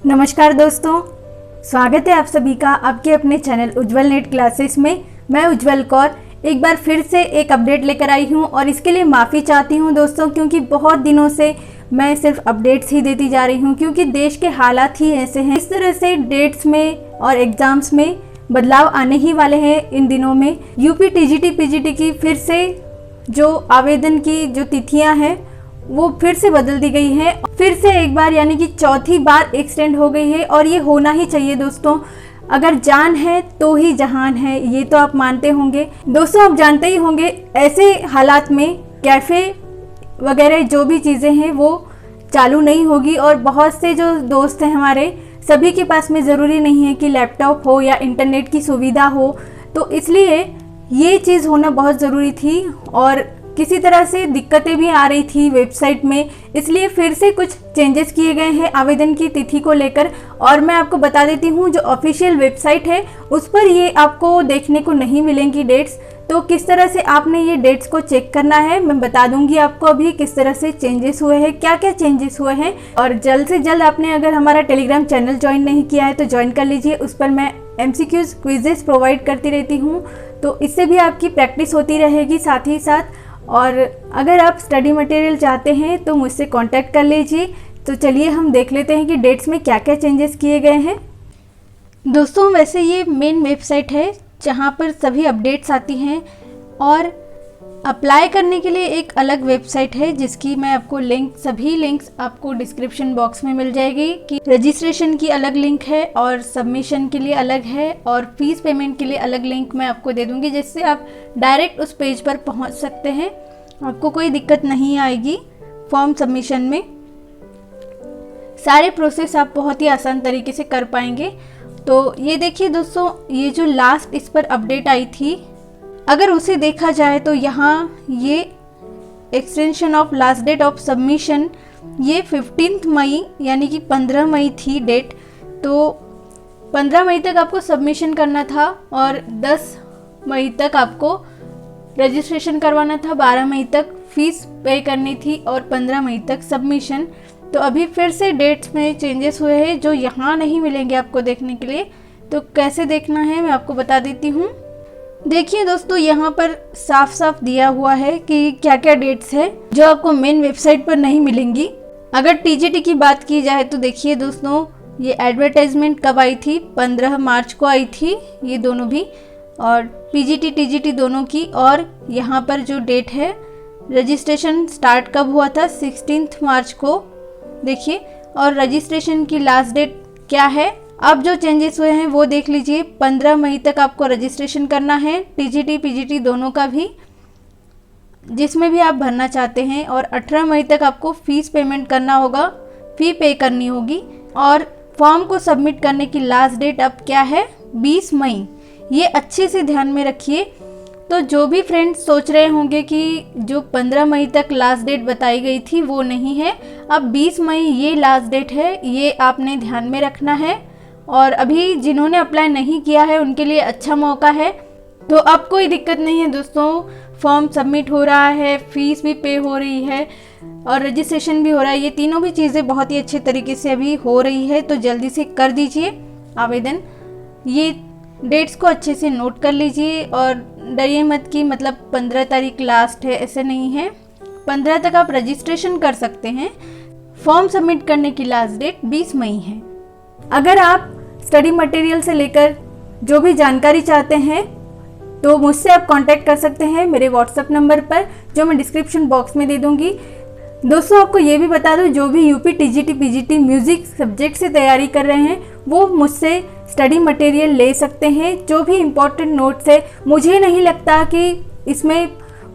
नमस्कार दोस्तों, स्वागत है आप सभी का आपके अपने चैनल उज्जवल नेट क्लासेस में। मैं उज्जवल कौर एक बार फिर से एक अपडेट लेकर आई हूं और इसके लिए माफ़ी चाहती हूं दोस्तों, क्योंकि बहुत दिनों से मैं सिर्फ अपडेट्स ही देती जा रही हूं क्योंकि देश के हालात ही ऐसे हैं। इस तरह से डेट्स में और एग्ज़ाम्स में बदलाव आने ही वाले हैं। इन दिनों में यूपी टीजीटी पीजीटी की फिर से जो आवेदन की जो तिथियाँ हैं वो फिर से बदल दी गई है, फिर से एक बार यानी कि चौथी बार एक्सटेंड हो गई है। और ये होना ही चाहिए दोस्तों, अगर जान है तो ही जहान है, ये तो आप मानते होंगे। दोस्तों आप जानते ही होंगे ऐसे हालात में कैफ़े वगैरह जो भी चीज़ें हैं वो चालू नहीं होगी। और बहुत से जो दोस्त हैं हमारे, सभी के पास में ज़रूरी नहीं है कि लैपटॉप हो या इंटरनेट की सुविधा हो, तो इसलिए ये चीज़ होना बहुत ज़रूरी थी। और किसी तरह से दिक्कतें भी आ रही थी वेबसाइट में, इसलिए फिर से कुछ चेंजेस किए गए हैं आवेदन की तिथि को लेकर। और मैं आपको बता देती हूँ, जो ऑफिशियल वेबसाइट है उस पर ये आपको देखने को नहीं मिलेंगी डेट्स। तो किस तरह से आपने ये डेट्स को चेक करना है मैं बता दूंगी आपको अभी, किस तरह से चेंजेस हुए हैं, क्या क्या चेंजेस हुए हैं। और जल्द से जल्द आपने अगर हमारा टेलीग्राम चैनल ज्वाइन नहीं किया है तो ज्वाइन कर लीजिए। उस पर मैं MCQs क्विजेस प्रोवाइड करती रहती हूँ, तो इससे भी आपकी प्रैक्टिस होती रहेगी साथ ही साथ। और अगर आप स्टडी मटेरियल चाहते हैं तो मुझसे कांटेक्ट कर लीजिए। तो चलिए हम देख लेते हैं कि डेट्स में क्या क्या चेंजेस किए गए हैं। दोस्तों वैसे ये मेन वेबसाइट है जहाँ पर सभी अपडेट्स आती हैं, और अप्लाई करने के लिए एक अलग वेबसाइट है जिसकी मैं आपको सभी लिंक्स आपको डिस्क्रिप्शन बॉक्स में मिल जाएगी। कि रजिस्ट्रेशन की अलग लिंक है और सबमिशन के लिए अलग है, और फीस पेमेंट के लिए अलग लिंक मैं आपको दे दूंगी, जिससे आप डायरेक्ट उस पेज पर पहुंच सकते हैं। आपको कोई दिक्कत नहीं आएगी फॉर्म सबमिशन में, सारे प्रोसेस आप बहुत ही आसान तरीके से कर पाएंगे। तो ये देखिए दोस्तों, ये जो लास्ट इस पर अपडेट आई थी, अगर उसे देखा जाए तो यहाँ ये extension of last date of submission ये 15 मई यानी कि 15 मई थी डेट। तो 15 मई तक आपको सबमिशन करना था और 10 मई तक आपको रजिस्ट्रेशन करवाना था, 12 मई तक फीस पे करनी थी और 15 मई तक सबमिशन। तो अभी फिर से डेट्स में चेंजेस हुए हैं जो यहाँ नहीं मिलेंगे आपको देखने के लिए। तो कैसे देखना है मैं आपको बता देती हूँ। देखिए दोस्तों, यहाँ पर साफ साफ दिया हुआ है कि क्या क्या डेट्स है जो आपको मेन वेबसाइट पर नहीं मिलेंगी। अगर टीजीटी की बात की जाए तो देखिए दोस्तों, ये एडवर्टाइजमेंट कब आई थी, 15 मार्च को आई थी ये दोनों भी, और पीजीटी टीजीटी दोनों की। और यहाँ पर जो डेट है रजिस्ट्रेशन स्टार्ट कब हुआ था, 16 मार्च को देखिए। और रजिस्ट्रेशन की लास्ट डेट क्या है, अब जो चेंजेस हुए हैं वो देख लीजिए। 15 मई तक आपको रजिस्ट्रेशन करना है, टीजीटी पीजीटी दोनों का भी, जिसमें भी आप भरना चाहते हैं। और 18 मई तक आपको फीस पेमेंट करना होगा, फ़ी पे करनी होगी। और फॉर्म को सबमिट करने की लास्ट डेट अब क्या है, 20 मई। ये अच्छे से ध्यान में रखिए। तो जो भी फ्रेंड्स सोच रहे होंगे कि जो 15 मई तक लास्ट डेट बताई गई थी वो नहीं है, अब 20 मई ये लास्ट डेट है, ये आपने ध्यान में रखना है। और अभी जिन्होंने अप्लाई नहीं किया है उनके लिए अच्छा मौका है। तो अब कोई दिक्कत नहीं है दोस्तों, फॉर्म सबमिट हो रहा है, फीस भी पे हो रही है और रजिस्ट्रेशन भी हो रहा है। ये तीनों भी चीज़ें बहुत ही अच्छे तरीके से अभी हो रही है। तो जल्दी से कर दीजिए आवेदन। ये डेट्स को अच्छे से नोट कर लीजिए और डरिए मत कि मतलब 15 तारीख लास्ट है, ऐसे नहीं है। 15 तक आप रजिस्ट्रेशन कर सकते हैं। फॉर्म सबमिट करने की लास्ट डेट 20 मई है। अगर आप स्टडी मटेरियल से लेकर जो भी जानकारी चाहते हैं तो मुझसे आप कांटेक्ट कर सकते हैं मेरे व्हाट्सएप नंबर पर, जो मैं डिस्क्रिप्शन बॉक्स में दे दूंगी। दोस्तों आपको ये भी बता दूं, जो भी UP TGT PGT music subject से तैयारी कर रहे हैं वो मुझसे स्टडी मटेरियल ले सकते हैं। जो भी इम्पोर्टेंट नोट्स है, मुझे नहीं लगता कि इसमें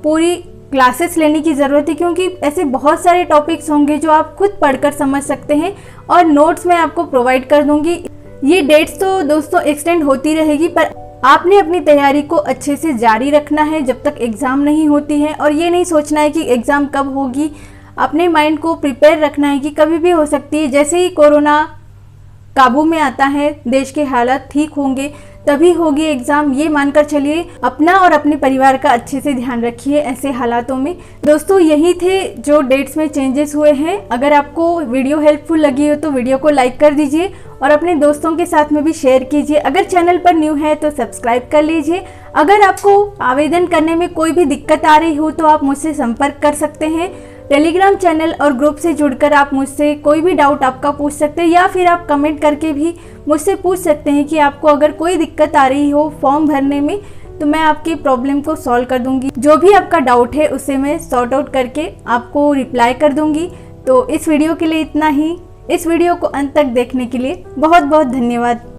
पूरी क्लासेस लेने की ज़रूरत है, क्योंकि ऐसे बहुत सारे टॉपिक्स होंगे जो आप खुद पढ़कर समझ सकते हैं और नोट्स मैं आपको प्रोवाइड कर दूंगी। ये डेट्स तो दोस्तों एक्सटेंड होती रहेगी, पर आपने अपनी तैयारी को अच्छे से जारी रखना है जब तक एग्ज़ाम नहीं होती है। और ये नहीं सोचना है कि एग्ज़ाम कब होगी, अपने माइंड को प्रिपेयर रखना है कि कभी भी हो सकती है। जैसे ही कोरोना काबू में आता है, देश के हालात ठीक होंगे तभी होगी एग्ज़ाम, ये मानकर चलिए। अपना और अपने परिवार का अच्छे से ध्यान रखिए ऐसे हालातों में। दोस्तों यही थे जो डेट्स में चेंजेस हुए हैं। अगर आपको वीडियो हेल्पफुल लगी हो तो वीडियो को लाइक कर दीजिए और अपने दोस्तों के साथ में भी शेयर कीजिए। अगर चैनल पर न्यू है तो सब्सक्राइब कर लीजिए। अगर आपको आवेदन करने में कोई भी दिक्कत आ रही हो तो आप मुझसे संपर्क कर सकते हैं। टेलीग्राम चैनल और ग्रुप से जुड़कर आप मुझसे कोई भी डाउट आपका पूछ सकते हैं, या फिर आप कमेंट करके भी मुझसे पूछ सकते हैं कि आपको अगर कोई दिक्कत आ रही हो फॉर्म भरने में, तो मैं आपकी प्रॉब्लम को सॉल्व कर दूंगी। जो भी आपका डाउट है उसे मैं सॉर्ट आउट करके आपको रिप्लाई कर दूंगी। तो इस वीडियो के लिए इतना ही। इस वीडियो को अंत तक देखने के लिए बहुत बहुत धन्यवाद।